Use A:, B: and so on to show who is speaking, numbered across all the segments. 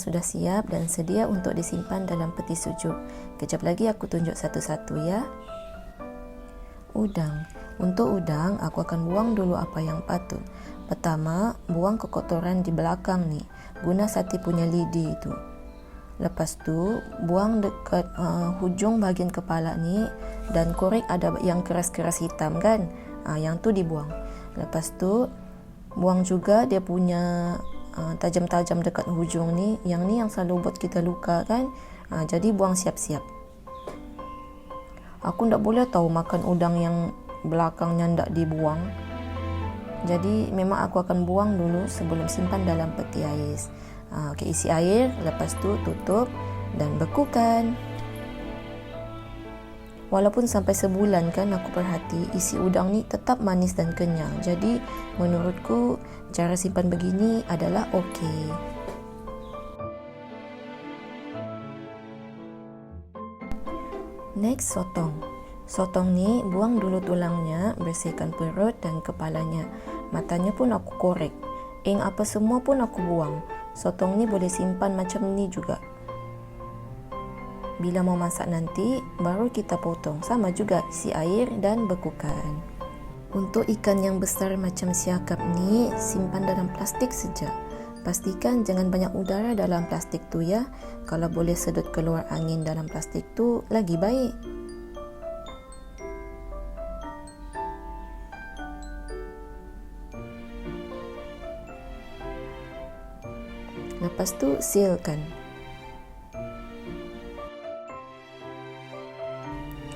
A: sudah siap dan sedia untuk disimpan dalam peti sujuk. Kejap lagi aku tunjuk satu-satu ya. Udang. Untuk udang, aku akan buang dulu apa yang patut. Pertama, buang kekotoran di belakang ni, guna sate punya lidi itu. Lepas tu, buang dekat hujung bahagian kepala ni dan korek ada yang keras-keras hitam kan. Yang tu dibuang. Lepas tu, buang juga dia punya tajam-tajam dekat hujung ni. Yang ni yang selalu buat kita luka kan. Jadi buang siap-siap. Aku ndak boleh tahu makan udang yang belakangnya ndak dibuang. Jadi memang aku akan buang dulu sebelum simpan dalam peti ais. Isi air, lepas tu tutup dan bekukan. Walaupun sampai sebulan kan aku perhati isi udang ni tetap manis dan kenyang. Jadi menurutku cara simpan begini adalah okey. Next, sotong. Sotong ni buang dulu tulangnya, bersihkan perut dan kepalanya. Matanya pun aku korek. Apa semua pun aku buang. Sotong ni boleh simpan macam ni juga. Bila mau masak nanti, baru kita potong. Sama juga isi air dan bekukan. Untuk ikan yang besar macam siakap ni, simpan dalam plastik saja. Pastikan jangan banyak udara dalam plastik tu ya. Kalau boleh sedut keluar angin dalam plastik tu, lagi baik. Lepas tu sealkan.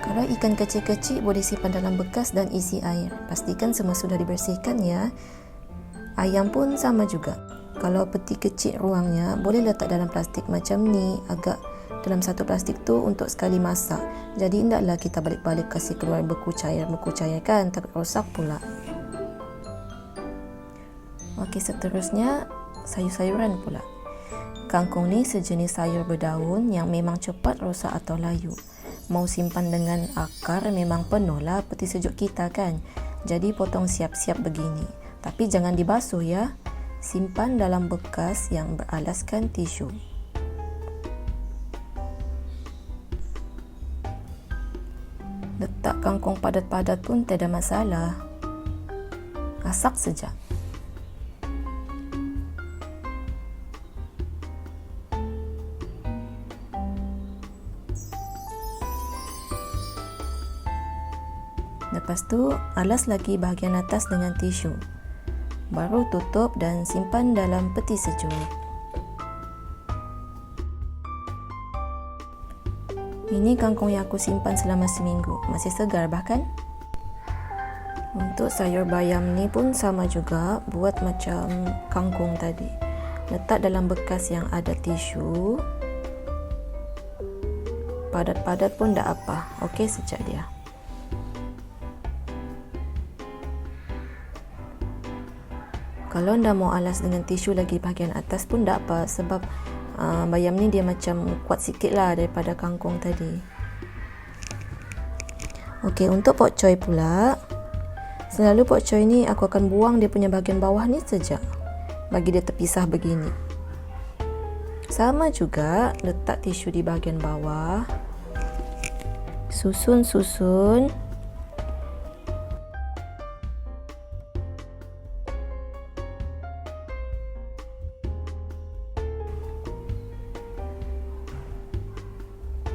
A: Kalau ikan kecil-kecil boleh simpan dalam bekas dan isi air. Pastikan semua sudah dibersihkan ya. Ayam pun sama juga. Kalau peti kecil ruangnya, boleh letak dalam plastik macam ni. Agak dalam satu plastik tu untuk sekali masak. Jadi hendaklah kita balik-balik kasih keluar beku cair kan. Takut rosak pula. Okey, seterusnya sayur-sayuran pula. Kangkung ni sejenis sayur berdaun yang memang cepat rosak atau layu. Mau simpan dengan akar memang penuh lah peti sejuk kita kan. Jadi potong siap-siap begini. Tapi jangan dibasuh ya. Simpan dalam bekas yang beralaskan tisu. Letak kangkung padat-padat pun tiada masalah. Masak saja. Lepas tu, alas lagi bahagian atas dengan tisu. Baru tutup dan simpan dalam peti sejuk. Ini kangkung yang aku simpan selama seminggu. Masih segar bahkan. Untuk sayur bayam ni pun sama juga. Buat macam kangkung tadi. Letak dalam bekas yang ada tisu. Padat-padat pun tak apa. Okey sejak dia. Kalau anda mau alas dengan tisu lagi bahagian atas pun tak apa. Sebab bayam ni dia macam kuat sikit lah daripada kangkung tadi. Okey, untuk pokcoy pula. Selalu pokcoy ni aku akan buang dia punya bahagian bawah ni saja. Bagi dia terpisah begini. Sama juga, letak tisu di bahagian bawah. Susun-susun.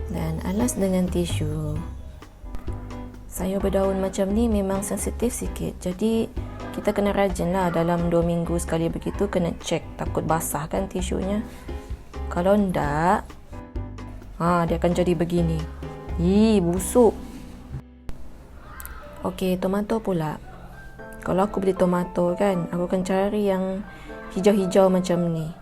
A: Dan alas dengan tisu. Sayur berdaun macam ni memang sensitif sikit. Jadi kita kena rajin lah. Dalam 2 minggu sekali begitu kena cek. Takut basah kan tisunya. Kalau ndak, dia akan jadi begini. Busuk. Okey, tomato pula. Kalau aku beli tomato kan, aku akan cari yang hijau-hijau macam ni.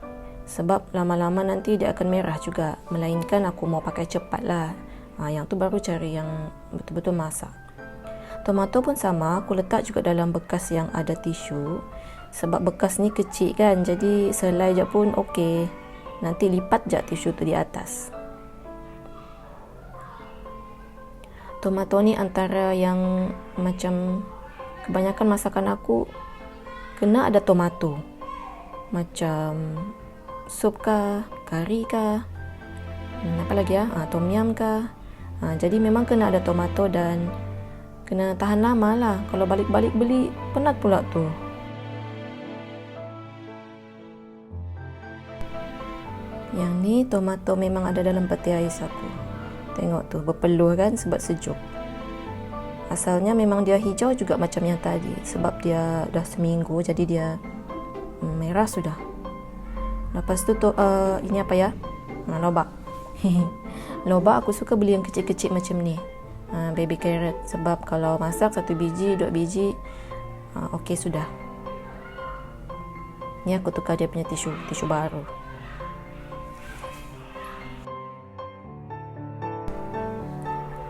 A: Sebab lama-lama nanti dia akan merah juga. Melainkan aku mau pakai cepat lah. Yang tu baru cari yang betul-betul masak. Tomato pun sama. Aku letak juga dalam bekas yang ada tisu. Sebab bekas ni kecil kan. Jadi selai je pun okey. Nanti lipat je tisu tu di atas. Tomato ni antara yang macam kebanyakan masakan aku kena ada tomato. Macam sup kah, kari kah, apa lagi ya, tom yum kah. Jadi memang kena ada tomato dan kena tahan lama lah. Kalau balik-balik beli penat pula tu. Yang ni tomato memang ada dalam peti ais aku. Tengok tu, berpeluh kan sebab sejuk. Asalnya memang dia hijau juga macam yang tadi, sebab dia dah seminggu jadi dia merah sudah. Lepas tu ini apa ya? Lobak. Lobak aku suka beli yang kecil-kecil macam ni. Baby carrot, sebab kalau masak 1 biji, 2 biji okey sudah. Ni aku tukar dia punya tisu baru.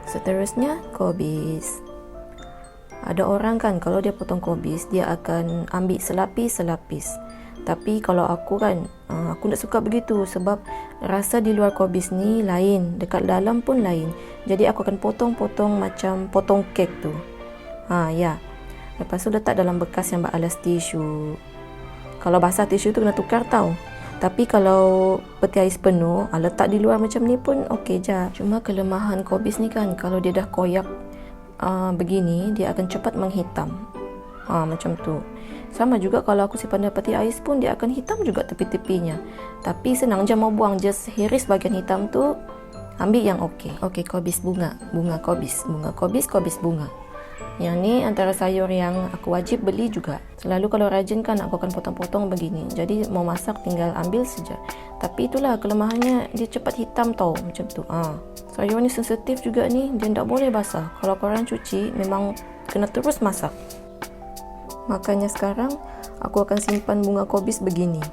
A: Seterusnya kobis. Ada orang kan kalau dia potong kobis dia akan ambil selapis-selapis. Tapi kalau aku kan aku tak suka begitu sebab rasa di luar kobis ni lain, dekat dalam pun lain. Jadi aku akan potong-potong macam potong kek tu. Ya. Lepas tu letak dalam bekas yang beralas tisu. Kalau basah tisu tu kena tukar tau. Tapi kalau peti ais penuh, letak di luar macam ni pun okey je. Cuma kelemahan kobis ni kan, kalau dia dah koyak begini, dia akan cepat menghitam. Macam tu. Sama juga kalau aku simpan dalam peti ais pun, dia akan hitam juga tepi-tepinya. Tapi senang je mau buang, just hiris bahagian hitam tu, ambil yang okey. Okey, kobis bunga, bunga kobis, kobis bunga. Yang ni antara sayur yang aku wajib beli juga. Selalu kalau rajin kan aku akan potong-potong begini. Jadi mau masak tinggal ambil saja. Tapi itulah kelemahannya, dia cepat hitam tau, macam tu. Sayur ni sensitif juga ni, dia tak boleh basah. Kalau korang cuci memang kena terus masak. Makanya sekarang aku akan simpan bunga kobis begini.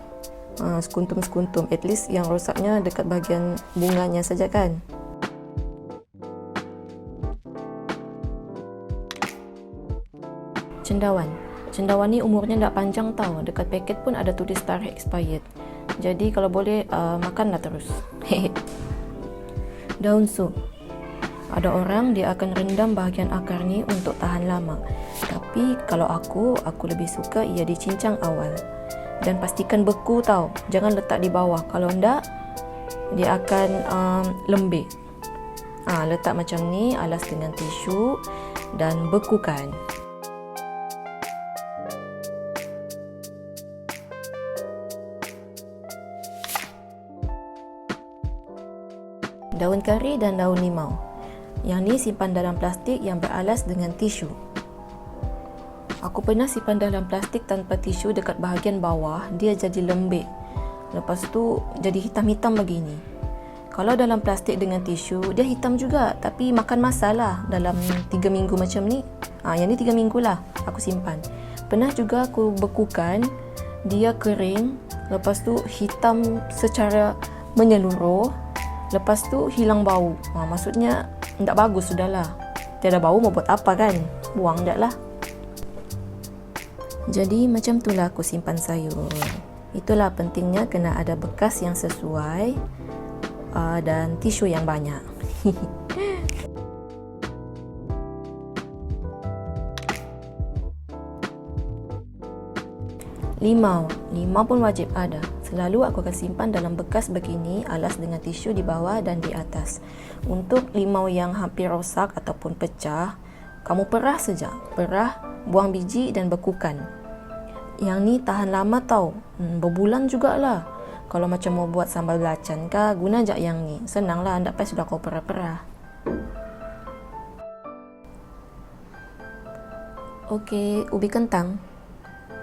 A: Sekuntum-sekuntum, at least yang rosaknya dekat bahagian bunganya saja kan. Cendawan ni umurnya tak panjang tau. Dekat paket pun ada tulis tarikh expired. Jadi kalau boleh makanlah terus. Daun sup. Ada orang dia akan rendam bahagian akar ni untuk tahan lama. Tapi kalau aku lebih suka ia dicincang awal. Dan pastikan beku tau. Jangan letak di bawah. Kalau enggak dia akan lembik. Letak macam ni, alas dengan tisu dan bekukan. Daun kari dan daun limau. Yang ni simpan dalam plastik yang beralas dengan tisu. Aku pernah simpan dalam plastik tanpa tisu dekat bahagian bawah, dia jadi lembik. Lepas tu jadi hitam-hitam begini. Kalau dalam plastik dengan tisu, dia hitam juga, tapi makan masa lah dalam 3 minggu macam ni. Yang ni 3 minggu lah aku simpan. Pernah juga aku bekukan, dia kering, lepas tu hitam secara menyeluruh. Lepas tu hilang bau. Maksudnya tak bagus sudahlah. Tiada bau mau buat apa kan? Buang dah lah. Jadi macam itulah aku simpan sayur. Itulah pentingnya kena ada bekas yang sesuai dan tisu yang banyak. Limau pun wajib ada. Selalu aku akan simpan dalam bekas begini, alas dengan tisu di bawah dan di atas. Untuk limau yang hampir rosak ataupun pecah, kamu perah saja. Perah, buang biji dan bekukan. Yang ni tahan lama tau. Berbulan jugalah. Kalau macam mau buat sambal belacan kah, guna je yang ni. Senang lah, tak payah sudah kau perah-perah. Okey, ubi kentang.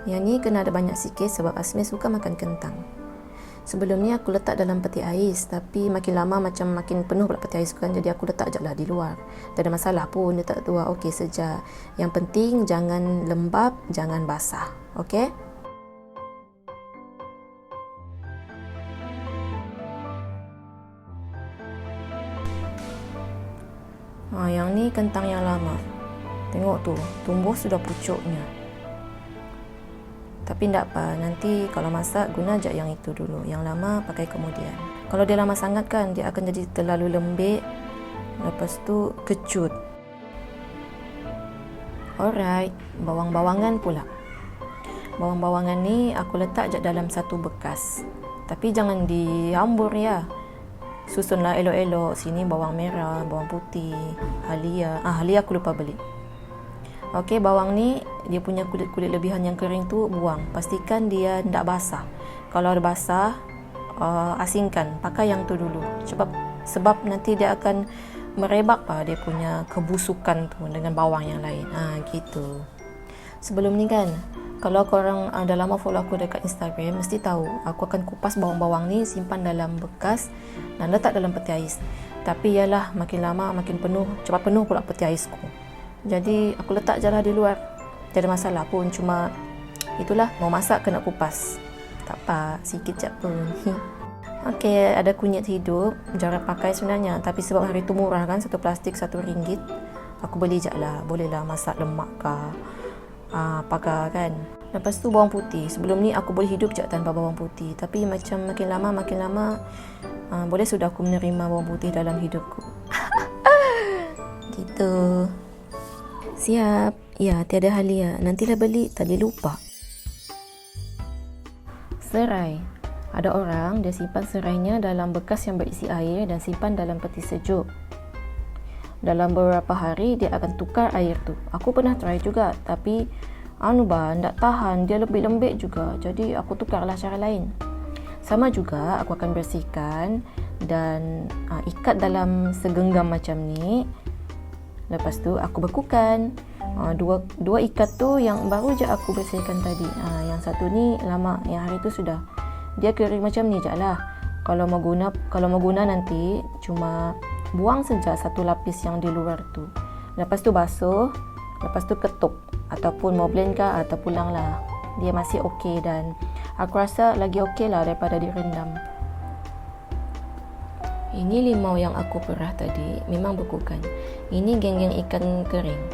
A: Yang ni kena ada banyak sikit sebab Asmi suka makan kentang. Sebelum ni aku letak dalam peti ais, tapi makin lama macam makin penuh pula peti ais kan, jadi aku letak je lah di luar. Tak ada masalah pun, dia tak tua, okey saja. Yang penting jangan lembab, jangan basah. Okey? Yang ni kentang yang lama. Tengok tu, tumbuh sudah pucuknya. Tapi tak apa, nanti kalau masak guna je yang itu dulu. Yang lama pakai kemudian. Kalau dia lama sangat kan, dia akan jadi terlalu lembik. Lepas tu kecut. Alright, bawang-bawangan pula. Bawang-bawangan ni aku letak je dalam satu bekas. Tapi jangan dihambur ya. Susunlah elok-elok. Sini bawang merah, bawang putih, halia. Halia aku lupa beli. Okey, bawang ni dia punya kulit-kulit lebihan yang kering tu buang. Pastikan dia tidak basah. Kalau ada basah, asingkan. Pakai yang tu dulu. Sebab nanti dia akan merebak dia punya kebusukan tu dengan bawang yang lain. Gitu. Sebelum ni kan, kalau korang dah lama follow aku dekat Instagram, mesti tahu aku akan kupas bawang-bawang ni, simpan dalam bekas dan letak dalam peti ais. Tapi yalah, makin lama makin penuh, cepat penuh pula peti aisku. Jadi aku letak je lah di luar. Tak ada masalah pun, cuma itulah, mau masak kena kupas. Tak apa, sikit je pun. Okey, ada kunyit hidup, jarang pakai sebenarnya, tapi sebab hari tu murah kan, satu plastik RM1, aku beli je lah. Boleh lah masak lemak ke pakai kan. Lepas tu bawang putih. Sebelum ni aku boleh hidup je tanpa bawang putih, tapi macam makin lama boleh sudah aku menerima bawang putih dalam hidupku. Gitu. Siap. Ya, tiada halia. Nantilah beli, tadi lupa. Serai. Ada orang dia simpan serainya dalam bekas yang berisi air dan simpan dalam peti sejuk. Dalam beberapa hari dia akan tukar air tu. Aku pernah try juga, tapi tak tahan, dia lebih lembik juga. Jadi aku tukarlah cara lain. Sama juga aku akan bersihkan dan ikat dalam segenggam macam ni. Lepas tu aku bekukan. Dua ikat tu yang baru je aku bersihkan tadi. Yang satu ni lama, yang hari tu sudah. Dia kering macam ni je lah. Kalau mau guna nanti cuma buang saja satu lapis yang di luar tu. Lepas tu basuh, lepas tu ketuk ataupun mau blend ke atau pulang lah. Dia masih okey dan aku rasa lagi okey lah daripada direndam. Ini limau yang aku perah tadi memang bekukan. Ini geng-geng ikan kering.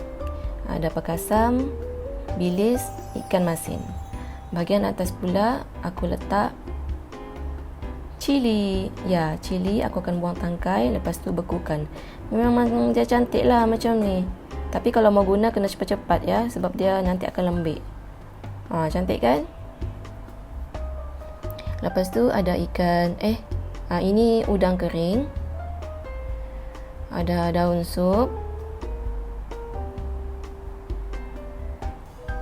A: Ada pakasam, bilis, ikan masin. Bahagian atas pula aku letak cili. Ya, cili aku akan buang tangkai, lepas tu bekukan. Memang dia cantik lah macam ni. Tapi kalau mau guna kena cepat-cepat ya, sebab dia nanti akan lembik. Cantik kan? Lepas tu ada ikan ini udang kering. Ada daun sup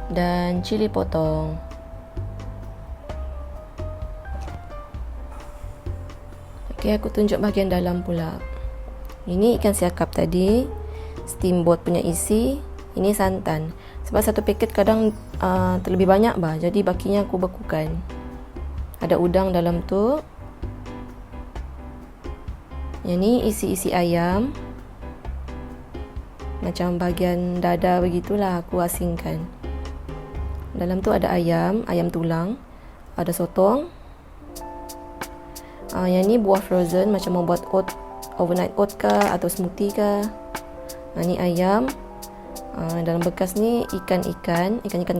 A: dan cili potong. Okey, aku tunjuk bahagian dalam pula. Ini ikan siakap tadi, steamboat punya isi. Ini santan. Sebab satu paket kadang terlebih banyak jadi bakinya aku bekukan. Ada udang dalam tu. Yang ni isi-isi ayam. Macam bahagian dada begitulah aku asingkan. Dalam tu ada ayam tulang. Ada sotong. Yang ni buah frozen, macam mau buat overnight oat ke atau smoothie ke. Ni ayam. Dalam bekas ni ikan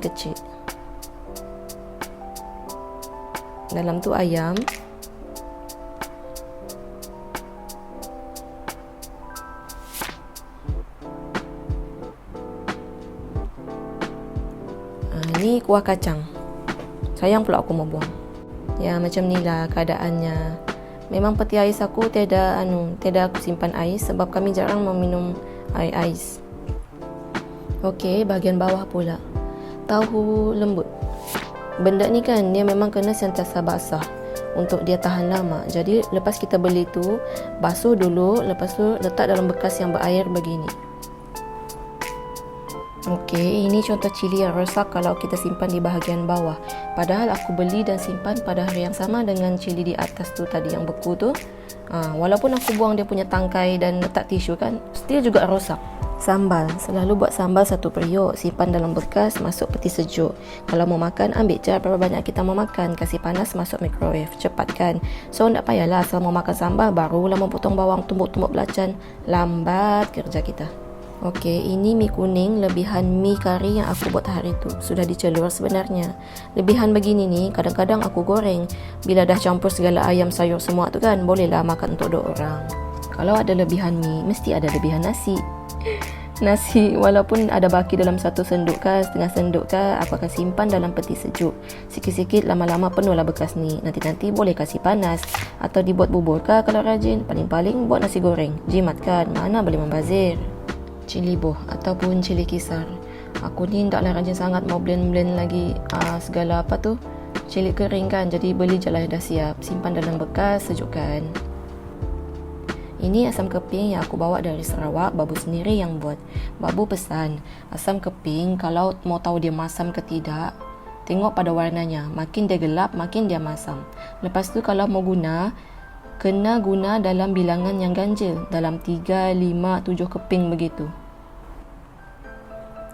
A: kecil. Dalam tu ayam. Ni kuah kacang. Sayang pula aku mau buang. Ya, macam ni lah keadaannya. Memang peti ais aku tiada aku simpan ais sebab kami jarang meminum air ais. Okey, bahagian bawah pula. Tahu lembut. Benda ni kan dia memang kena sentiasa basah untuk dia tahan lama. Jadi lepas kita beli tu, basuh dulu, lepas tu letak dalam bekas yang berair begini. Okey, ini contoh cili yang rosak kalau kita simpan di bahagian bawah. Padahal aku beli dan simpan pada hari yang sama dengan cili di atas tu tadi yang beku tu. Walaupun aku buang dia punya tangkai dan letak tisu kan, still juga rosak. Sambal, selalu buat sambal satu periuk, simpan dalam bekas, masuk peti sejuk. Kalau mau makan, ambil je berapa banyak kita mau makan, kasih panas, masuk microwave, cepat kan. So tak payahlah asal mau makan sambal barulah mau potong bawang, tumbuk-tumbuk belacan. Lambat kerja kita. Okey, ini mi kuning lebihan mi kari yang aku buat hari tu. Sudah dicelur sebenarnya. Lebihan begini ni kadang-kadang aku goreng. Bila dah campur segala ayam sayur semua tu kan, bolehlah makan untuk 2 orang. Kalau ada lebihan mi, mesti ada lebihan nasi. Nasi walaupun ada baki dalam satu sendok ke setengah sendok ke, aku akan simpan dalam peti sejuk. Sikit-sikit lama-lama penuhlah bekas ni. Nanti boleh kasih panas atau dibuat bubur ke kalau rajin. Paling-paling buat nasi goreng. Jimat kan, mana boleh membazir. Cili boh ataupun cili kisar. Aku ni taklah rajin sangat mau blend lagi segala apa tu cili kering kan. Jadi beli je lah dah siap. Simpan dalam bekas sejukkan. Ini asam keping yang aku bawa dari Sarawak, babu sendiri yang buat. Babu pesan, asam keping kalau mau tahu dia masam ke tidak, tengok pada warnanya. Makin dia gelap, makin dia masam. Lepas tu kalau mau guna, kena guna dalam bilangan yang ganjil, dalam 3, 5, 7 keping begitu.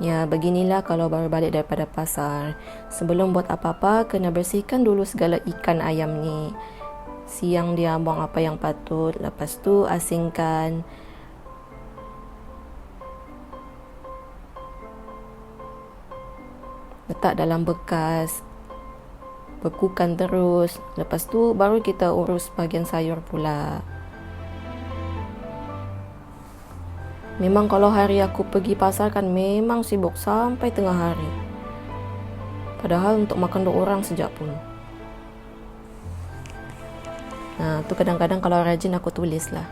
A: Ya, beginilah kalau baru balik daripada pasar. Sebelum buat apa-apa, kena bersihkan dulu segala ikan ayam ni. Siang dia buang apa yang patut, lepas tu asingkan. Letak dalam bekas, bekukan terus. Lepas tu baru kita urus bahagian sayur pula. Memang kalau hari aku pergi pasar kan memang sibuk sampai tengah hari. Padahal untuk makan 2 orang sejak pun. Nah, tu kadang-kadang kalau rajin aku tulis lah.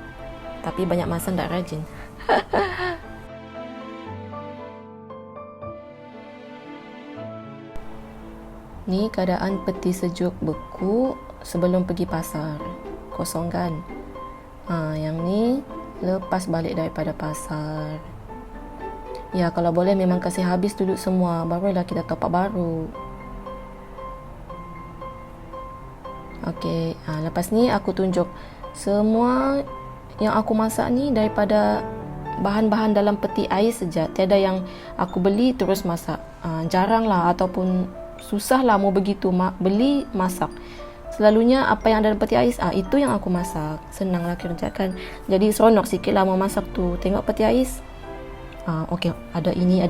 A: Tapi banyak masa tak rajin. Ni keadaan peti sejuk beku sebelum pergi pasar. Kosong kan? Yang ni lepas balik daripada pasar. Ya, kalau boleh memang kasih habis dulu semua, barulah kita top up baru. Okey, lepas ni aku tunjuk semua yang aku masak ni daripada bahan-bahan dalam peti air saja. Tiada yang aku beli terus masak. Jarang lah ataupun susah lah mau begitu beli masak. Selalunya apa yang ada dalam peti ais, itu yang aku masak. Senang lah kerjakan. Jadi seronok sikit lah mau masak tu. Tengok peti ais. Okey, ada ini.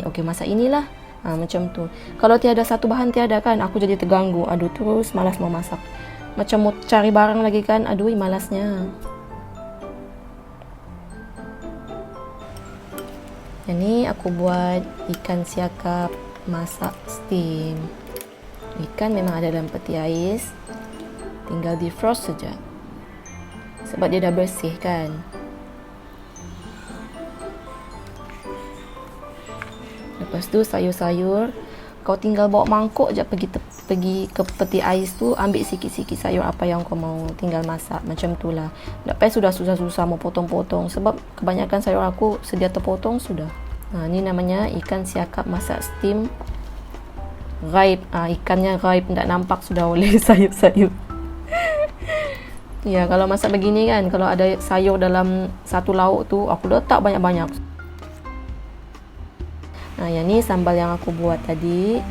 A: Okey, masak inilah. Macam tu. Kalau tiada satu bahan tiada kan, aku jadi terganggu. Aduh, terus malas mau masak. Macam mau cari barang lagi kan. Aduh, malasnya. Yang ni aku buat ikan siakap masak steam. Ikan memang ada dalam peti ais, tinggal defrost saja. Sebab dia dah bersih kan. Lepas tu sayur-sayur, kau tinggal bawa mangkuk je pergi ke peti ais tu, ambil sikit-sikit sayur apa yang kau mau, tinggal masak. Macam tu lah. Tak payah sudah susah-susah mau potong-potong. Sebab kebanyakan sayur aku sedia terpotong sudah. Ni namanya ikan siakap masak steam. Gaib, ikannya gaib, tak nampak sudah oleh sayur-sayur. Ya, kalau masak begini kan, kalau ada sayur dalam satu lauk tu, aku letak banyak-banyak. Yang ni sambal yang aku buat tadi.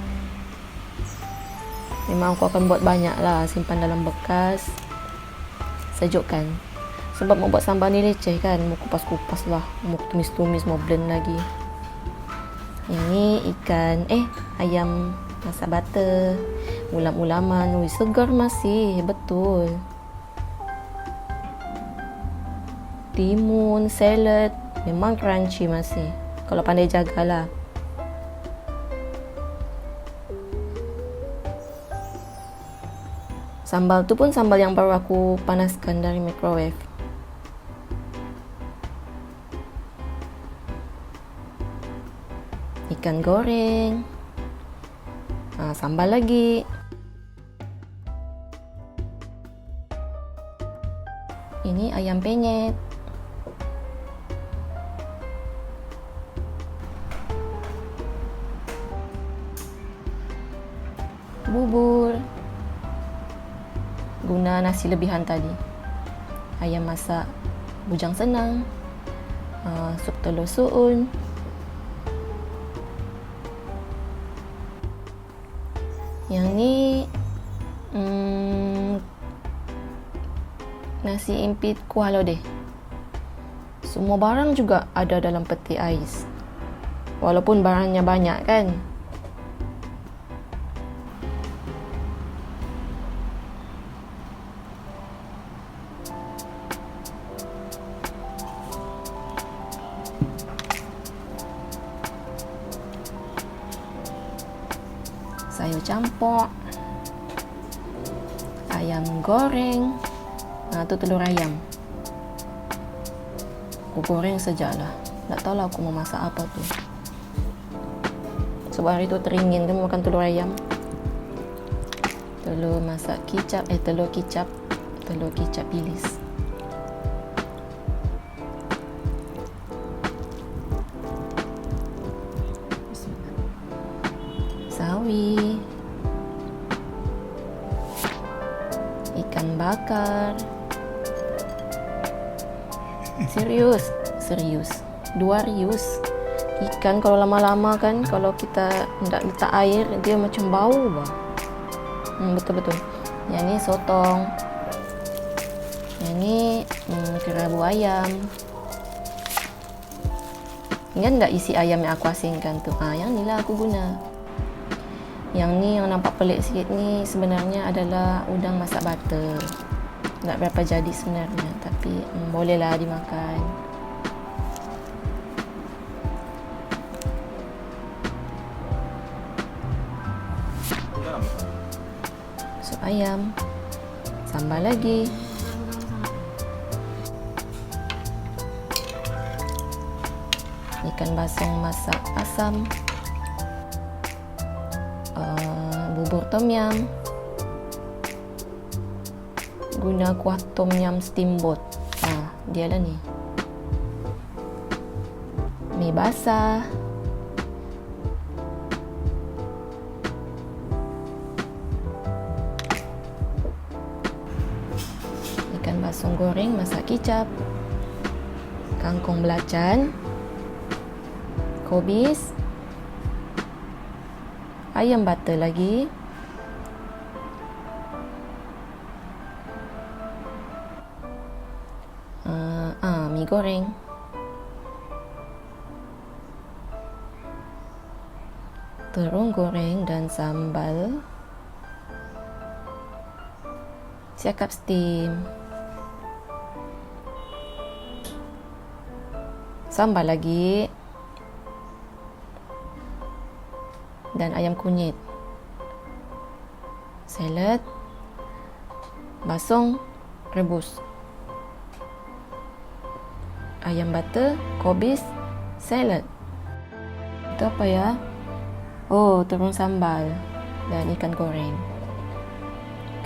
A: Memang aku akan buat banyak lah, simpan dalam bekas, sejukkan. Sebab mau buat sambal ni leceh kan, mau kupas-kupas lah, mau tumis-tumis, mau blend lagi. Yang ni ikan, ayam masak butter, ulam-ulaman. Segar masih, betul. Timun, salad, memang crunchy masih. Kalau pandai jagalah. Sambal tu pun sambal yang baru aku panaskan dari microwave. Ikan goreng. Sambal lagi. Ini ayam penyet. Bubur. Guna nasi lebihan tadi. Ayam masak bujang senang. Sup telur suun. Yang ni nasi impit kuah lodeh. Semua barang juga ada dalam peti ais. Walaupun barangnya banyak kan. sayur campur, ayam goreng. Tu telur ayam. Aku goreng sajalah. Tak tahulah aku mau masak apa tu. Sebab hari tu teringin kan makan telur ayam. Telur kicap bilis. Sawi, ikan bakar. Serius 2 rius. Ikan kalau lama-lama kan, kalau kita tidak letak air, dia macam bau bah. Betul-betul. Yang ni sotong. Yang ni kerabu ayam. Ingat tak isi ayam yang aku asingkan tu? Yang ni lah aku guna. Yang ni yang nampak pelik sikit ni sebenarnya adalah udang masak butter. Tak berapa jadi sebenarnya, tapi bolehlah dimakan. Sup ayam, sambal lagi. Ikan basong masak asam. Bubur tom yum. Guna kuah tom yum steamboat. Dia lah ni. Mie basah. Ikan basong goreng masak kicap. Kangkung belacan. Kobis. Ayam butter lagi. Mie goreng. Terung goreng dan sambal. Siakap steam. Sambal lagi. Dan ayam kunyit. Salad. Basong rebus. Ayam butter, kobis, salad. Itu apa ya? Terung sambal dan ikan goreng.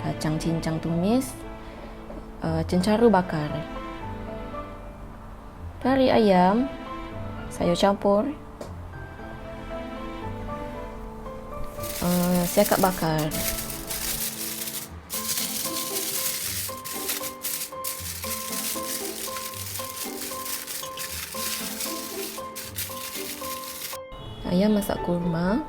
A: Kacang cincang tumis, cencaru bakar. Kari ayam, sayur campur, siakap bakar. Ayam masak kurma.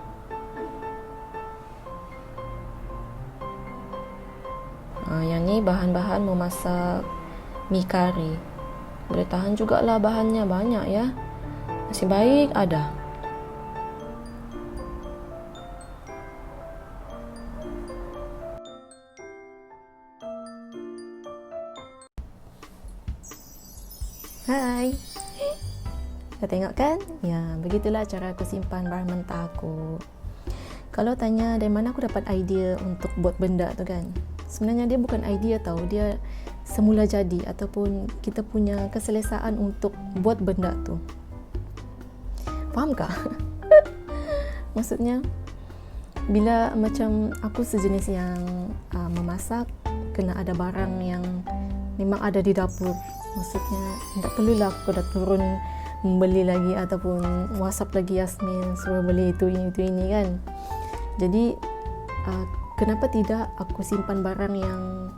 A: Yang ni bahan-bahan memasak mi kari. Boleh tahan jugalah bahannya banyak ya. Masih baik ada. Hai. Dah tengok kan? Ya, begitulah cara aku simpan bahan mentah aku. Kalau tanya dari mana aku dapat idea untuk buat benda tu kan? Sebenarnya dia bukan idea tau, dia semula jadi ataupun kita punya keselesaan untuk buat benda tu. Faham kah? Maksudnya bila macam aku sejenis yang memasak, kena ada barang yang memang ada di dapur. Maksudnya tak perlulah aku dah turun membeli lagi ataupun WhatsApp lagi Yasmin suruh beli itu ini kan. Jadi kenapa tidak aku simpan barang yang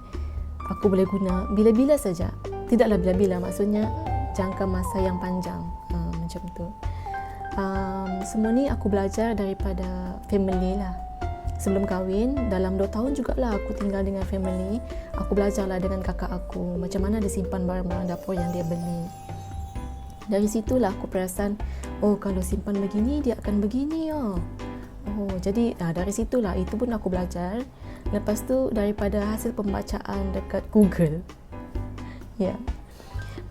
A: aku boleh guna bila-bila saja. Tidaklah bila-bila, maksudnya jangka masa yang panjang. Macam tu. Semua ni aku belajar daripada family lah. Sebelum kahwin, dalam 2 tahun jugalah aku tinggal dengan family. Aku belajarlah dengan kakak aku macam mana dia simpan barang-barang dapur yang dia beli. Dari situlah aku perasan, kalau simpan begini dia akan begini jadi dari situlah, itu pun aku belajar. Lepas tu daripada hasil pembacaan dekat Google. Ya.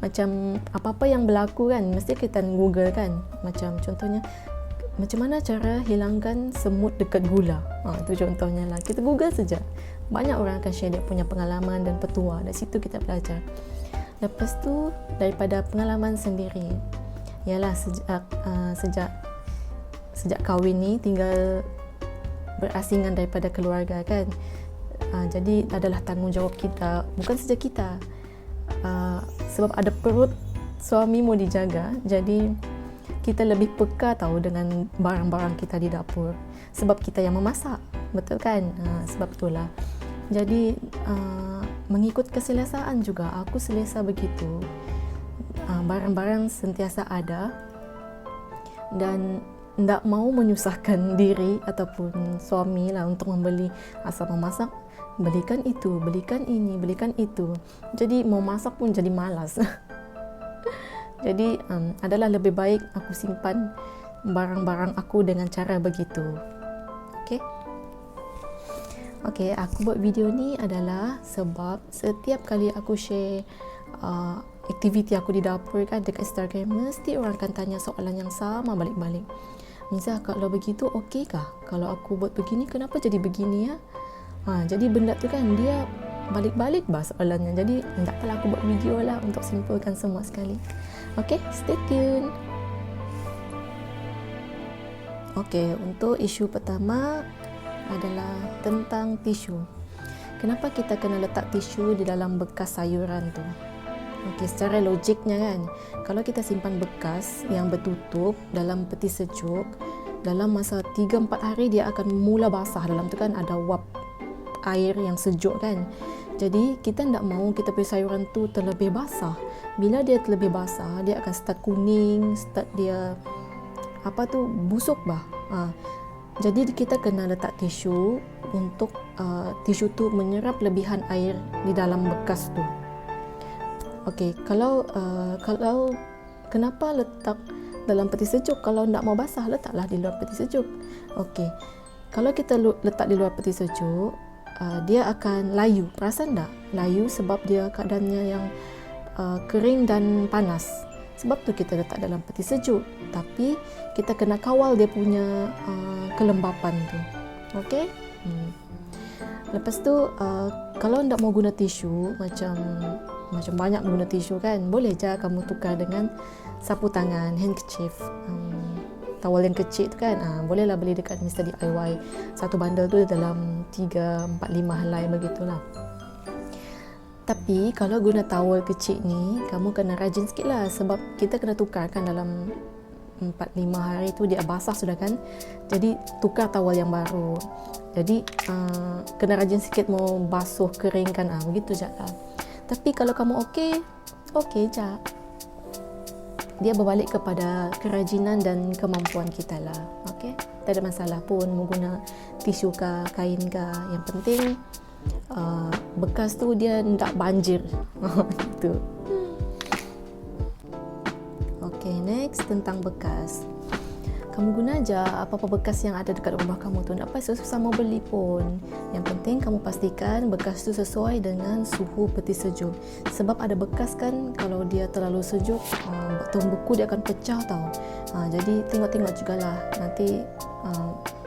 A: Macam apa-apa yang berlaku kan mesti kita Google kan. Macam contohnya macam mana cara hilangkan semut dekat gula. Itu contohnya lah. Kita Google saja. Banyak orang akan share dia punya pengalaman dan petua. Dari situ kita belajar. Lepas tu daripada pengalaman sendiri, ialah sejak kahwin ni tinggal berasingan daripada keluarga kan. Jadi adalah tanggungjawab kita, bukan saja kita. Sebab ada perut suami mau dijaga, jadi kita lebih peka tahu dengan barang-barang kita di dapur. Sebab kita yang memasak, betul kan? Sebab itulah. Jadi mengikut keselesaan juga, aku selesa begitu. Barang-barang sentiasa ada dan tidak mau menyusahkan diri ataupun suami lah untuk membeli. Asal memasak, belikan itu, belikan ini, belikan itu. Jadi mau masak pun jadi malas. Jadi adalah lebih baik aku simpan barang-barang aku dengan cara begitu. Okey, aku buat video ni adalah sebab setiap kali aku share aktiviti aku di dapur kan dekat Instagram, mesti orang akan tanya soalan yang sama balik-balik. Nisa, kalau begitu okey kah? Kalau aku buat begini, kenapa jadi begini ya? Jadi benda tu kan dia balik-balik soalannya. Jadi tak apalah, aku buat video lah untuk simpulkan semua sekali. Okey, stay tune. Okey, untuk isu pertama adalah tentang tisu. Kenapa kita kena letak tisu di dalam bekas sayuran tu? Okey, secara logiknya kan, kalau kita simpan bekas yang bertutup dalam peti sejuk, dalam masa 3-4 hari dia akan mula basah. Dalam tu kan ada wap air yang sejuk kan. Jadi kita tidak mahu kita punya sayuran tu terlebih basah. Bila dia terlebih basah, dia akan start kuning, start dia busuk bah. Jadi kita kena letak tisu untuk tisu tu menyerap lebihan air di dalam bekas tu. Okey, kalau kenapa letak dalam peti sejuk? Kalau tidak mau basah, letaklah di luar peti sejuk. Okey, kalau kita letak di luar peti sejuk, dia akan layu. Perasan tak? Layu sebab dia keadaannya yang kering dan panas. Sebab tu kita letak dalam peti sejuk. Tapi kita kena kawal dia punya kelembapan tu. Okey? Lepas tu kalau tidak mau guna tisu, macam banyak guna tisu kan, boleh je kamu tukar dengan sapu tangan, handkerchief, towel yang kecil tu kan. Bolehlah beli dekat Mr. DIY. Satu bundle tu dalam 3, 4, 5 helai begitulah. Tapi kalau guna towel kecil ni, kamu kena rajin sikit lah. Sebab kita kena tukar kan dalam 4-5 hari tu dia basah sudah kan. Jadi tukar towel yang baru. Jadi kena rajin sikit mau basuh kering kan. Begitu je lah. Tapi kalau kamu okey je. Dia berbalik kepada kerajinan dan kemampuan kita lah. Okey? Tak ada masalah pun mau guna tisu ke, kain ke. Yang penting bekas tu dia tak banjir. Itu. Okey, next tentang bekas. Kamu guna je apa-apa bekas yang ada dekat rumah kamu tu. Tak payah susah mau beli pun. Yang penting kamu pastikan bekas tu sesuai dengan suhu peti sejuk. Sebab ada bekas kan, kalau dia terlalu sejuk, beku dia akan pecah tau. Jadi tengok-tengok jugalah. Nanti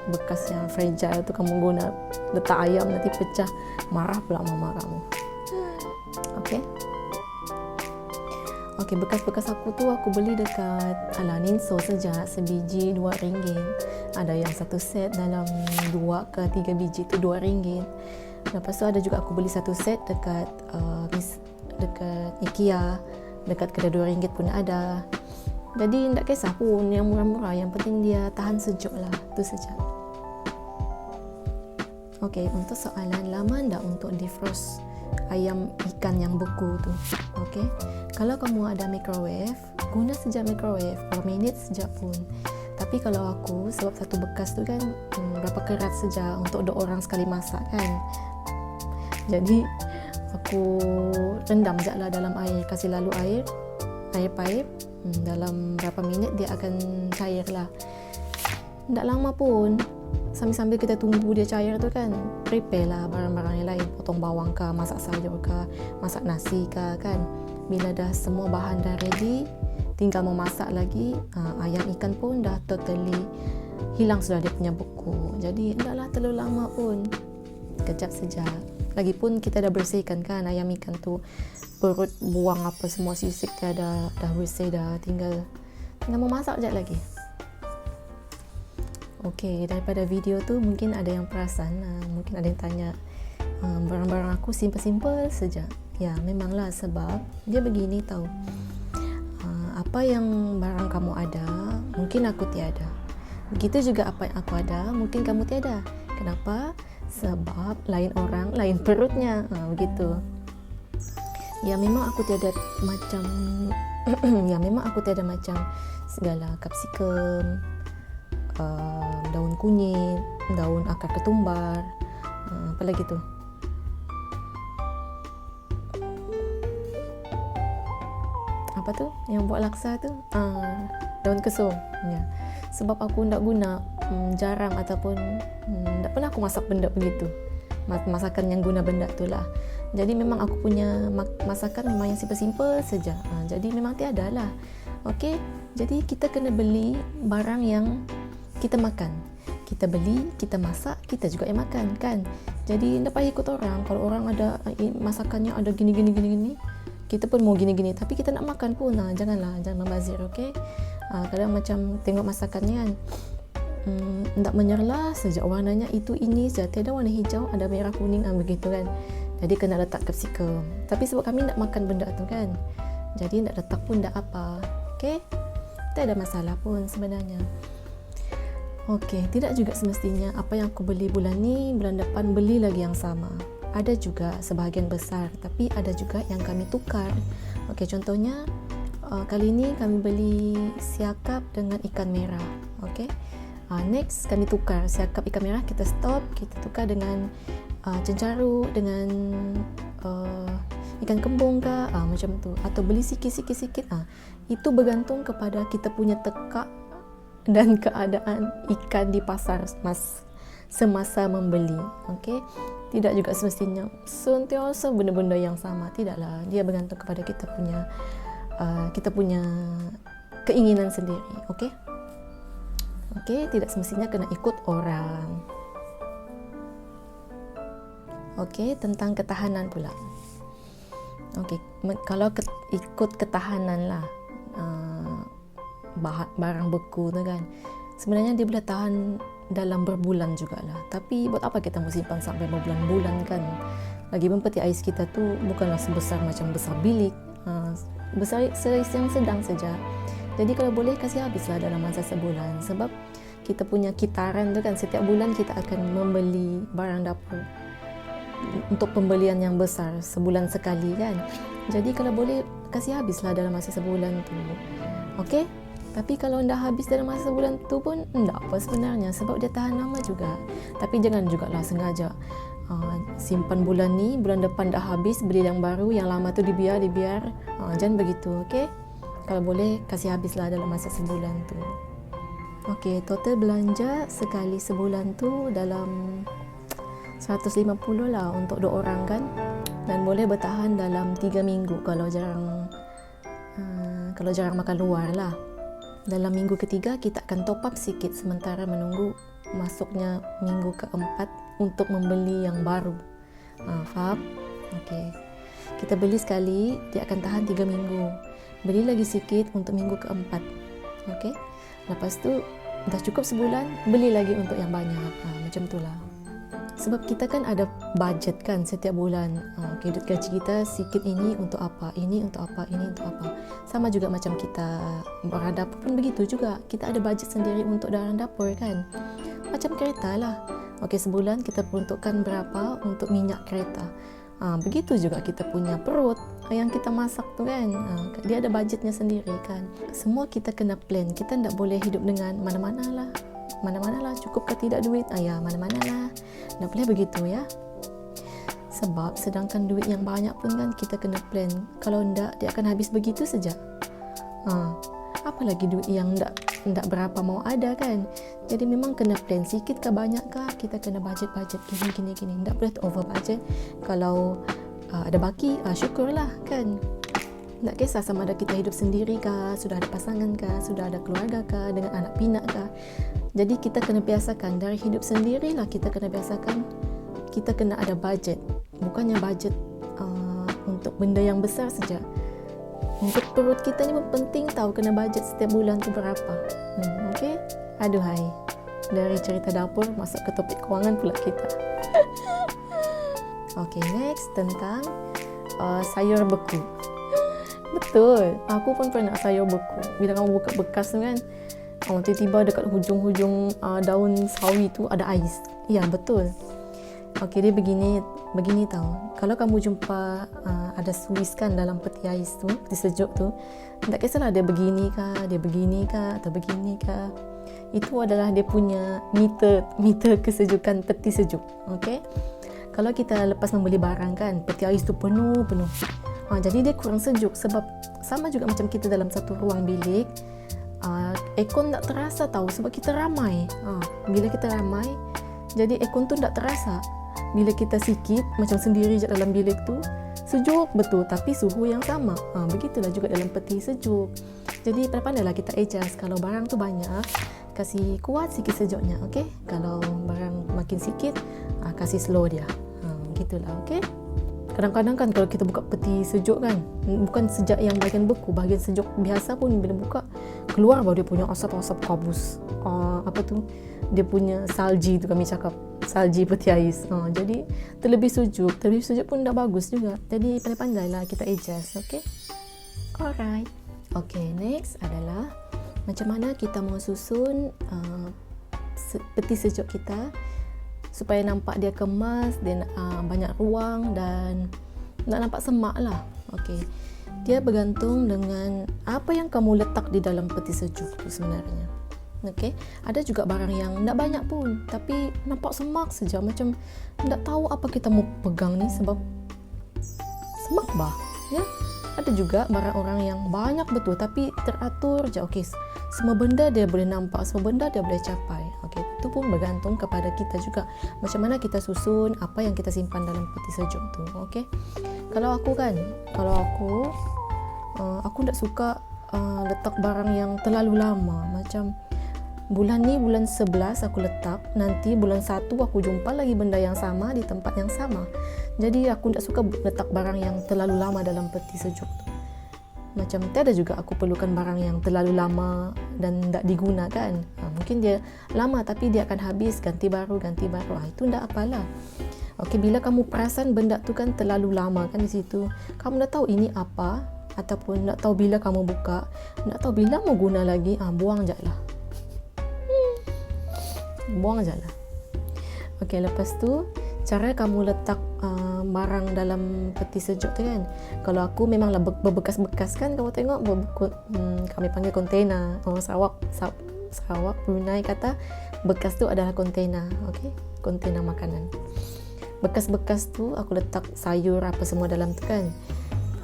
A: bekas yang fragile tu kamu guna letak ayam, nanti pecah, marah pula mama kamu. Okey, bekas-bekas aku tu aku beli dekat Ninso saja, sebiji RM2. Ada yang satu set dalam 2 ke 3 biji tu RM2. Lepas tu ada juga aku beli satu set dekat IKEA, dekat kedai RM2 pun ada. Jadi tak kisah pun yang murah-murah, yang penting dia tahan sejuk lah, tu saja. Okey, untuk soalan lama tak untuk defrost ayam ikan yang beku tu. Okey, kalau kamu ada microwave, guna saja microwave, per minit saja pun. Tapi kalau aku, sebab satu bekas tu kan berapa kerat saja untuk 2 orang sekali masak kan. Jadi aku rendam je lah dalam air, kasih lalu air paip. Dalam berapa minit dia akan cair lah. Tak lama pun. Sambil-sambil kita tunggu dia cair tu kan, prepare lah barang-barang yang lain. Potong bawang ke, masak sayur ke, masak nasi ke kan. Bila dah semua bahan dah ready, tinggal memasak lagi, ayam ikan pun dah totally hilang sudah dia punya beku. Jadi tidaklah terlalu lama pun, kejap saja. Lagipun kita dah bersihkan kan ayam ikan tu, perut buang apa semua sisik dia dah bersih dah, tinggal memasak je lagi. Okey, daripada video tu mungkin ada yang perasan, mungkin ada yang tanya, barang-barang aku simple-simple saja. Ya, memanglah, sebab dia begini tahu. Apa yang barang kamu ada, mungkin aku tiada. Begitu juga apa yang aku ada, mungkin kamu tiada. Kenapa? Sebab lain orang, lain perutnya. Begitu. Ya, memang aku tiada macam ya, memang aku tiada macam segala kapsikum, daun kunyit, daun akar ketumbar, apa lagi tu? Apa tu yang buat laksa tu? Daun kesum. Ya. Sebab aku tak guna, jarang ataupun tak pernah aku masak benda begitu. Masakan yang guna benda tu lah. Jadi memang aku punya masakan memang yang simple-simple saja. Jadi memang tiada lah. Okey, jadi kita kena beli barang yang kita makan. Kita beli, kita masak, kita juga yang makan kan. Jadi tak payah ikut orang. Kalau orang ada masakannya ada gini, kita pun mau gini-gini, tapi kita nak makan pun, jangan membazir, okey? Kadang macam tengok masakannya kan, tak menyerlah saja warnanya itu ini saja, tiada warna hijau, ada merah kuning, begitu kan. Jadi kena letak kapsikum. Tapi sebab kami nak makan benda tu kan, jadi nak letak pun tak apa, okey? Tak ada masalah pun sebenarnya. Okey, tidak juga semestinya apa yang aku beli bulan ni, bulan depan beli lagi yang sama. Ada juga sebahagian besar, tapi ada juga yang kami tukar. Okey, contohnya kali ini kami beli siakap dengan ikan merah. Okey, next kami tukar siakap ikan merah, kita stop, kita tukar dengan cencaru, dengan ikan kembung ke, macam tu. Atau beli sikit-sikit. Itu bergantung kepada kita punya tekak dan keadaan ikan di pasar semasa membeli. Okey, tidak juga semestinya sentiasa benda-benda yang sama, tidaklah. Dia bergantung kepada kita punya keinginan sendiri. Okey, tidak semestinya kena ikut orang. Okey, tentang ketahanan pula. Okey, kalau ikut ketahanan lah, barang beku tu kan, sebenarnya dia boleh tahan dalam berbulan jugalah. Tapi buat apa kita mesti simpan sampai berbulan-bulan kan? Lagipun peti ais kita tu bukanlah sebesar macam besar bilik, besar serais yang sedang saja. Jadi kalau boleh kasih habislah dalam masa sebulan, sebab kita punya kitaran tu kan, setiap bulan kita akan membeli barang dapur untuk pembelian yang besar sebulan sekali kan. Jadi kalau boleh kasih habislah dalam masa sebulan tu. Okey? Tapi kalau dah habis dalam masa sebulan tu pun tak apa sebenarnya, sebab dia tahan lama juga. Tapi jangan jugalah sengaja simpan bulan ni, bulan depan dah habis, beli yang baru, yang lama tu dibiar. Jangan begitu, okey? Kalau boleh kasih habislah dalam masa sebulan tu. Okey, total belanja sekali sebulan tu dalam 150 lah untuk 2 orang kan. Dan boleh bertahan dalam 3 minggu kalau jarang makan luar lah. Dalam minggu ketiga kita akan top up sikit sementara menunggu masuknya minggu keempat untuk membeli yang baru. Faham? Okey. Kita beli sekali, dia akan tahan 3 minggu. Beli lagi sikit untuk minggu keempat. Okey. Lepas tu dah cukup sebulan, beli lagi untuk yang banyak. Macam itulah. Sebab kita kan ada budget kan setiap bulan. Duit gaji kita sikit, ini untuk apa, ini untuk apa, ini untuk apa. Sama juga macam kita barang dapur pun begitu juga. Kita ada budget sendiri untuk barang dapur kan. Macam kereta lah. Okey, sebulan kita peruntukkan berapa untuk minyak kereta. Begitu juga kita punya perut yang kita masak tu kan. Dia ada budgetnya sendiri kan. Semua kita kena plan. Kita tak boleh hidup dengan mana-mana lah, cukup ke tidak duit, mana-mana lah. Tak boleh begitu ya. Sebab sedangkan duit yang banyak pun kan kita kena plan. Kalau tidak, dia akan habis begitu saja. Apalagi duit yang tidak berapa mau ada kan. Jadi memang kena plan sikit ke banyak ke, kita kena budget gini. Tak boleh over budget. Kalau ada baki, syukurlah kan. Tak kisah sama ada kita hidup sendiri kah, sudah ada pasangan kah, sudah ada keluarga kah, dengan anak pinak kah. Jadi kita kena biasakan, dari hidup sendirilah kita kena biasakan, kita kena ada budget. Bukannya budget untuk benda yang besar saja. Untuk perut kita ni pun penting tahu, kena budget setiap bulan tu berapa. Okay? Aduhai, dari cerita dapur masuk ke topik kewangan pula kita. Okay, next tentang sayur beku. Betul, aku pun pernah sayur beku. Bila kamu buka bekas tu kan, tiba-tiba dekat hujung-hujung daun sawi tu ada ais. Ya, betul. Okey, dia begini tau. Kalau kamu jumpa ada suis kan dalam peti ais tu, peti sejuk tu, tak kisahlah dia begini kah, atau begini kah. Itu adalah dia punya meter kesejukan peti sejuk. Okey. Kalau kita lepas membeli barang kan, peti ais tu penuh. Jadi dia kurang sejuk, sebab sama juga macam kita dalam satu ruang bilik, aircon tak terasa tahu sebab kita ramai. Bila kita ramai, jadi aircon tu tak terasa. Bila kita sikit macam sendiri je dalam bilik tu, sejuk betul tapi suhu yang sama. Begitulah juga dalam peti sejuk. Jadi pandai-pandailah kita adjust. Kalau barang tu banyak, kasih kuat sikit sejuknya, okey? Kalau barang makin sikit, kasih slow dia. Begitulah, okey? Kadang-kadang kan kalau kita buka peti sejuk kan, bukan sejak yang bahagian beku, bahagian sejuk biasa pun bila buka, keluar baru dia punya asap-asap kabus. Dia punya salji tu, kami cakap salji peti ais. Jadi terlebih sejuk pun tak bagus juga. Jadi pandai-pandailah kita adjust, okay? Alright. Okay, next adalah macam mana kita mau susun peti sejuk kita supaya nampak dia kemas dan banyak ruang dan tak nampak semak lah. Okay. Dia bergantung dengan apa yang kamu letak di dalam peti sejuk tu sebenarnya. Okay. Ada juga barang yang tak banyak pun tapi nampak semak saja, macam tak tahu apa kita mau pegang ni sebab semak bah. Ya? Ada juga barang orang yang banyak betul tapi teratur je. Okay. Semua benda dia boleh nampak, semua benda dia boleh capai. Okay. Itu pun bergantung kepada kita juga. Macam mana kita susun apa yang kita simpan dalam peti sejuk tu. Okay. Kalau aku tak suka letak barang yang terlalu lama. Macam bulan ni, bulan 11 aku letak, nanti bulan 1 aku jumpa lagi benda yang sama di tempat yang sama. Jadi aku tak suka letak barang yang terlalu lama dalam peti sejuk tu. Macam tiada juga aku perlukan barang yang terlalu lama dan tak digunakan. Mungkin dia lama tapi dia akan habis, ganti baru. Itu tak apalah. Okey, bila kamu perasan benda tu kan terlalu lama kan di situ, kamu dah tahu ini apa, ataupun tak tahu bila kamu buka, tak tahu bila mau guna lagi, buang je lah. Buang je lah. Okey, lepas tu cara kamu letak barang dalam peti sejuk tu kan, kalau aku memanglah berbekas-bekas kan, kamu tengok kami panggil kontainer. Sarawak Brunei kata bekas tu adalah kontainer. Okey, kontainer makanan. Bekas-bekas tu aku letak sayur apa semua dalam tu kan.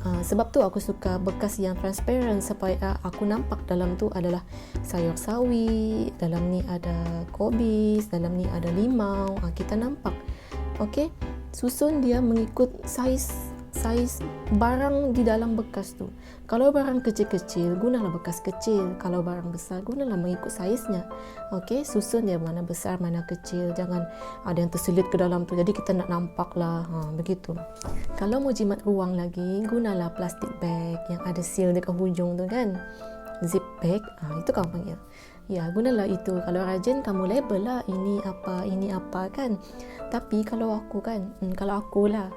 A: Sebab tu aku suka bekas yang transparent supaya aku nampak dalam tu adalah sayur sawi, dalam ni ada kobis, dalam ni ada limau. Kita nampak. Okey, susun dia mengikut saiz barang di dalam bekas tu. Kalau barang kecil-kecil, gunalah bekas kecil. Kalau barang besar, gunalah mengikut saiznya. Okey, susun dia mana besar, mana kecil. Jangan ada yang terselit ke dalam tu, jadi kita nak nampak lah. Begitu. Kalau mau jimat ruang lagi, gunalah plastik bag yang ada seal dekat hujung tu kan. Zip bag, itu kamu panggil. Ya, gunalah itu. Kalau rajin, kamu label lah ini apa kan. Tapi kalau aku lah,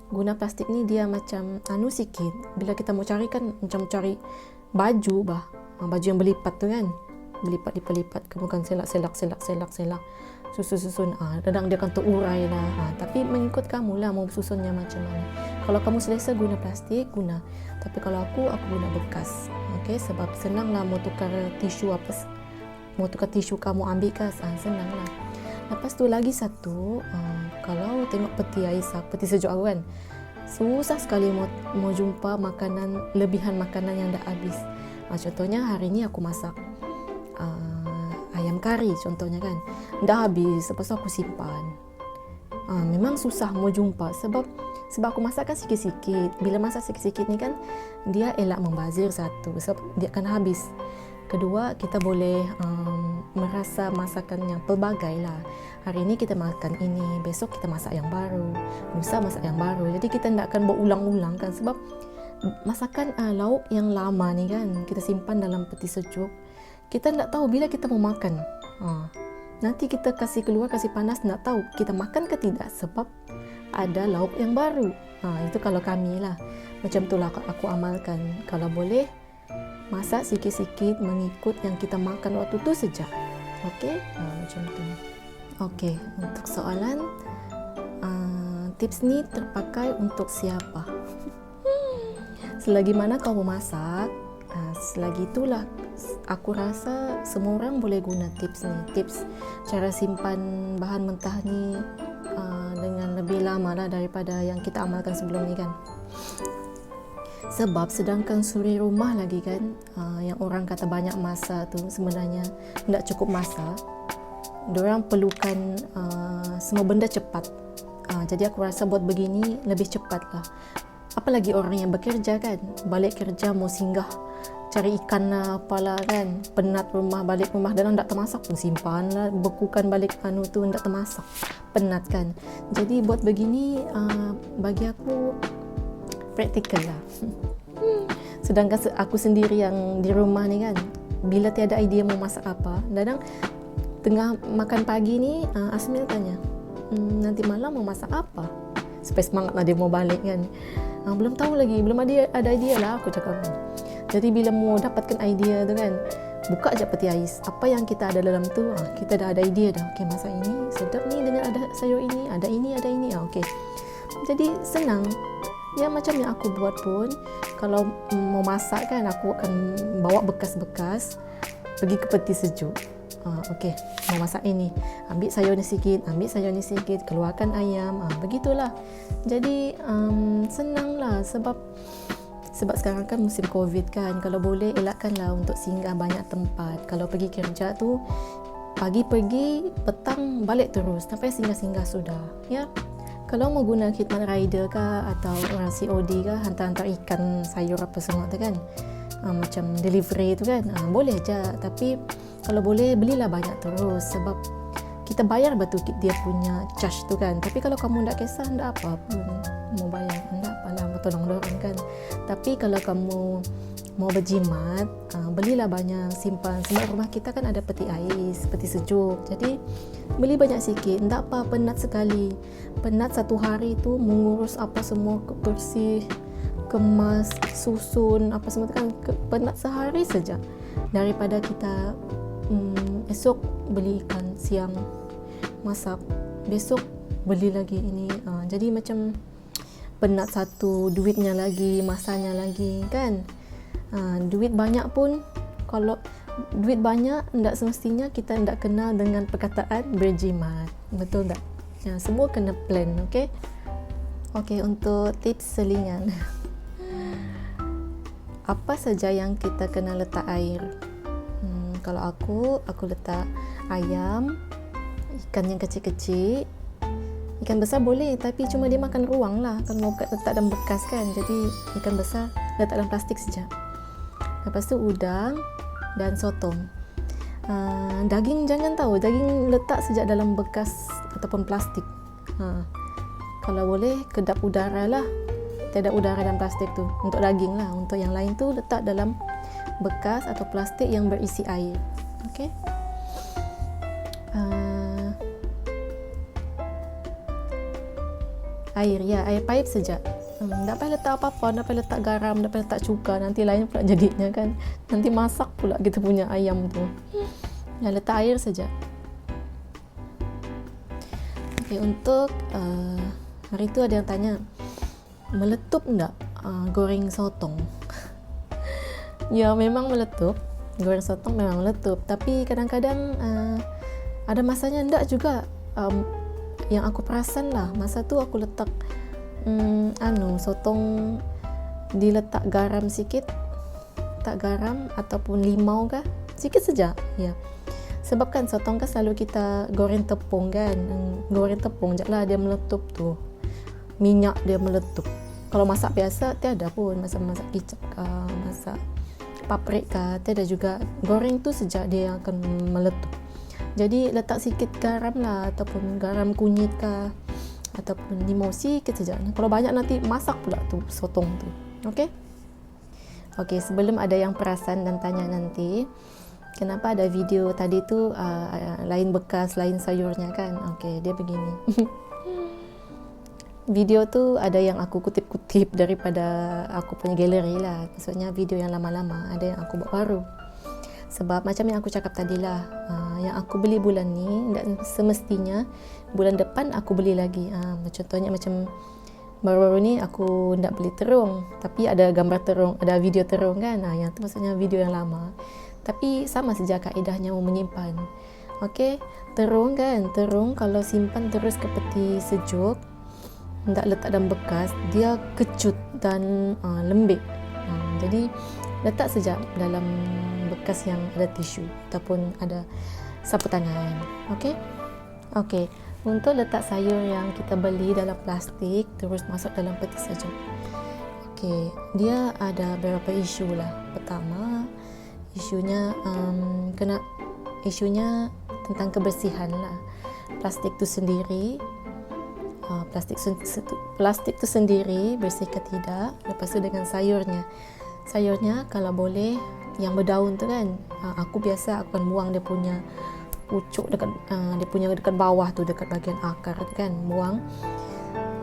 A: guna plastik ni dia macam sikit. Bila kita mau cari kan macam cari baju baju yang berlipat tu kan, berlipat, kamu kan selak susun. Kadang dia akan terurai lah. Tapi mengikut kamu lah mau susunnya macam mana. Kalau kamu selesa guna plastik, guna. Tapi kalau aku guna bekas. Okey, sebab senang lah mau tukar tisu kamu ambil kan, senang lah. Lepas tu lagi satu, kalau tengok peti sejuk aku kan, susah sekali mau jumpa lebihan makanan yang dah habis. Contohnya hari ni aku masak ayam kari contohnya kan, dah habis, lepas tu aku simpan. Memang susah mau jumpa sebab Sebab aku masakkan sikit-sikit. Bila masak sikit-sikit ni kan, dia elak membazir satu, sebab dia akan habis. Kedua, kita boleh merasa masakan yang pelbagai lah. Hari ini kita makan ini, besok kita masak yang baru, lusa masak yang baru. Jadi kita tidak akan berulang-ulang kan, sebab masakan lauk yang lama ni kan, kita simpan dalam peti sejuk, kita tidak tahu bila kita mau makan. Nanti kita kasih keluar, kasih panas, tidak tahu kita makan ke tidak, sebab ada lauk yang baru. Itu kalau kami lah. Macam itulah aku amalkan. Kalau boleh, masak sikit-sikit mengikut yang kita makan waktu tu saja. Okey, macam tu. Okey, untuk soalan, tips ni terpakai untuk siapa? Selagi mana kau memasak, selagi itulah aku rasa semua orang boleh guna tips ni. Tips cara simpan bahan mentah ni dengan lebih lama lah daripada yang kita amalkan sebelum ni kan. Sebab sedangkan suri rumah lagi kan, yang orang kata banyak masa tu sebenarnya tidak cukup masa. Diorang perlukan semua benda cepat. Jadi aku rasa buat begini lebih cepat lah. Apalagi orang yang bekerja kan, balik kerja mau singgah cari ikan lah apalah kan, penat rumah, balik rumah dan tak termasak pun simpan lah, bekukan balik tu tak termasak, penat kan. Jadi buat begini bagi aku praktikal lah. Sedangkan aku sendiri yang di rumah ni kan, bila tiada idea mau masak apa, kadang tengah makan pagi ni Asmil tanya, nanti malam mau masak apa, supaya semangat lah dia mau balik kan. Belum tahu lagi, belum ada idea lah aku cakap. Jadi bila mau dapatkan idea tu kan, buka je peti ais, apa yang kita ada dalam tu, kita dah ada idea dah. Okey, masak ini sedap ni dengan ada sayur ini, ada ini. Okey, jadi senang. Ya macam yang aku buat pun, kalau mau masak kan, aku akan bawa bekas-bekas pergi ke peti sejuk. Okey, mau masak ini, ambil sayur ni sikit, keluarkan ayam, begitulah. Jadi senang lah, sebab sekarang kan musim COVID kan, kalau boleh elakkanlah untuk singgah banyak tempat. Kalau pergi kerja tu, pagi pergi, petang balik terus, sampai singgah-singgah sudah. Ya, kalau mau guna khidmat rider ke atau orang COD ke, hantar-hantar ikan, sayur apa semua tu kan, macam delivery tu kan, boleh je. Tapi kalau boleh belilah banyak terus, sebab kita bayar betul dia punya charge tu kan. Tapi kalau kamu tak kisah, tak apa pun mau bayar, tak apalah, tolong dorang kan. Tapi kalau kamu mau berjimat, belilah banyak, simpan. Sebab rumah kita kan ada peti ais, peti sejuk. Jadi beli banyak sikit, tak apa penat sekali. Penat satu hari tu mengurus apa semua, bersih, kemas, susun apa semua kan, penat sehari saja. Daripada kita esok beli ikan, siang masak, besok beli lagi ini. Jadi macam penat satu, duitnya lagi, masanya lagi kan. Duit banyak pun, kalau duit banyak tidak semestinya kita tidak kenal dengan perkataan berjimat, betul tak? Semua kena plan. Okey, untuk tips selingan. Apa saja yang kita kena letak air? Kalau aku letak ayam, ikan yang kecil-kecil. Ikan besar boleh, tapi cuma dia makan ruang lah. Kalau mau letak dalam bekas kan, jadi ikan besar letak dalam plastik saja. Lepas tu udang dan sotong. Daging jangan tahu, daging letak sejak dalam bekas ataupun plastik. Kalau boleh kedap udara lah, tiada udara dalam plastik tu untuk daging lah. Untuk yang lain tu letak dalam bekas atau plastik yang berisi air. Okey. Air paip saja. Tak payah letak apa-apa, tak payah letak garam, tak payah letak cuka, nanti lain pula jadinya kan. Nanti masak pula kita punya ayam tu. Letak air saja. Okey, untuk hari tu ada yang tanya, meletup enggak goreng sotong? Ya, memang meletup. Goreng sotong memang meletup, tapi kadang-kadang ada masanya enggak juga. Yang aku perasan lah, masa tu aku letak sotong, diletak garam sikit, tak garam ataupun limau kah, sikit saja ya. Sebab kan sotong kan selalu kita goreng tepung kan, goreng tepung je lah dia meletup tu. minyak dia meletup. Kalau masak biasa tiada pun, masak kicap kah, masak paprik kah, tiada juga. Goreng tu sejak dia akan meletup. Jadi letak sikit garam lah, ataupun garam kunyit kah, ataupun limau sikit saja. Kalau banyak nanti masak pula tu sotong tu. Okey, sebelum ada yang perasan dan tanya nanti, kenapa ada video tadi tu lain bekas, lain sayurnya kan? Okey, dia begini. Video tu ada yang aku kutip-kutip daripada aku punya galeri lah. Maksudnya video yang lama-lama, ada yang aku buat baru. Sebab macam yang aku cakap tadi lah, yang aku beli bulan ni dan semestinya bulan depan aku beli lagi. Contohnya macam baru-baru ni aku nak beli terung, tapi ada gambar terung, ada video terung kan. Yang tu maksudnya video yang lama. Tapi sama saja kaedahnya menyimpan. Okey, terung kan, terung kalau simpan terus ke peti sejuk, tak letak dalam bekas, dia kecut dan lembik. Jadi letak saja dalam bekas yang ada tisu ataupun ada sapu tangan. Okey. Untuk letak sayur yang kita beli dalam plastik terus masuk dalam peti sejuk. Okey, dia ada beberapa isu lah. Pertama, isunya tentang kebersihan lah. Plastik tu sendiri bersih ke tidak. Lepas tu dengan sayurnya kalau boleh yang berdaun tu kan, aku akan buang dia punya pucuk dekat dekat bawah tu, dekat bahagian akar tu kan, buang.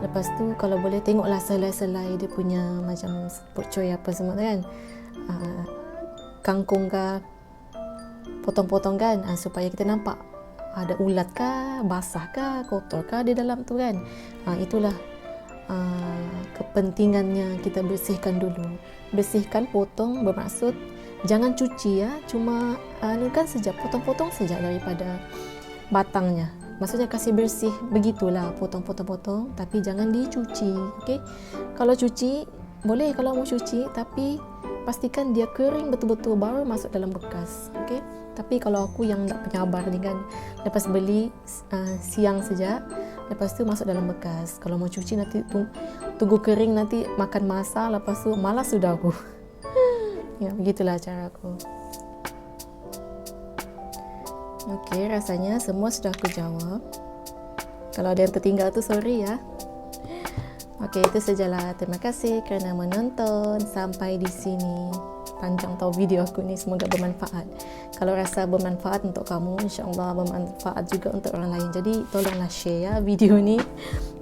A: Lepas tu kalau boleh tengoklah selai-selai dia punya macam pucuk apa semua kan, kangkung ke, potong-potong kan, supaya kita nampak ada ulat kah, basah kah, kotor kah di dalam tu kan. Itulah kepentingannya kita bersihkan dulu. Bersihkan, potong, bermaksud jangan cuci ya, cuma kan saja, potong-potong saja daripada batangnya. Maksudnya kasih bersih begitulah, potong, tapi jangan dicuci. Okey. Kalau cuci boleh, kalau mau cuci, tapi pastikan dia kering betul-betul baru masuk dalam bekas. Okey. Tapi kalau aku yang tak penyabar ni kan, lepas beli siang saja, lepas tu masuk dalam bekas. Kalau mau cuci nanti tunggu kering, nanti makan masa, lepas tu malas sudah aku. Ya, begitulah cara aku. Okey, rasanya semua sudah aku jawab. Kalau ada yang tertinggal tu sorry ya. Okey, itu sajalah. Terima kasih kerana menonton sampai di sini. Panjang tau video aku ni, semoga bermanfaat. Kalau rasa bermanfaat untuk kamu, insya-Allah bermanfaat juga untuk orang lain. Jadi tolonglah share ya video ni.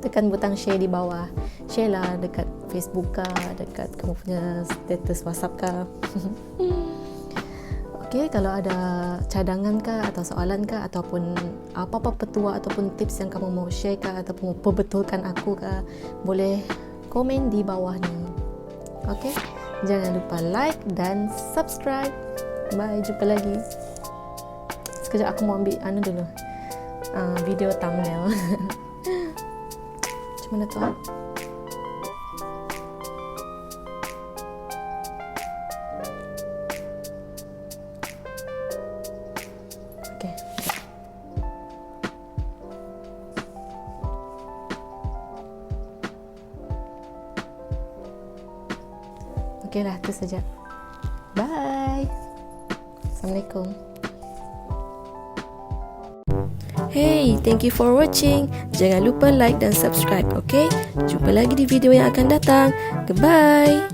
A: Tekan butang share di bawah. Share lah dekat Facebook kah, dekat kamu punya status WhatsApp kah. Okey, kalau ada cadangan kah atau soalan kah ataupun apa-apa petua ataupun tips yang kamu mau share kah ataupun mau perbetulkan aku kah, boleh komen di bawah ni. Okey? Jangan lupa like dan subscribe. Bye, jumpa lagi. Sekejap aku mau ambil dulu. Video thumbnail. Macam mana tu? Okey. Okeylah, itu saja. Bye. Assalamualaikum. Hey, thank you for watching. Jangan lupa like dan subscribe, okay? Jumpa lagi di video yang akan datang. Goodbye.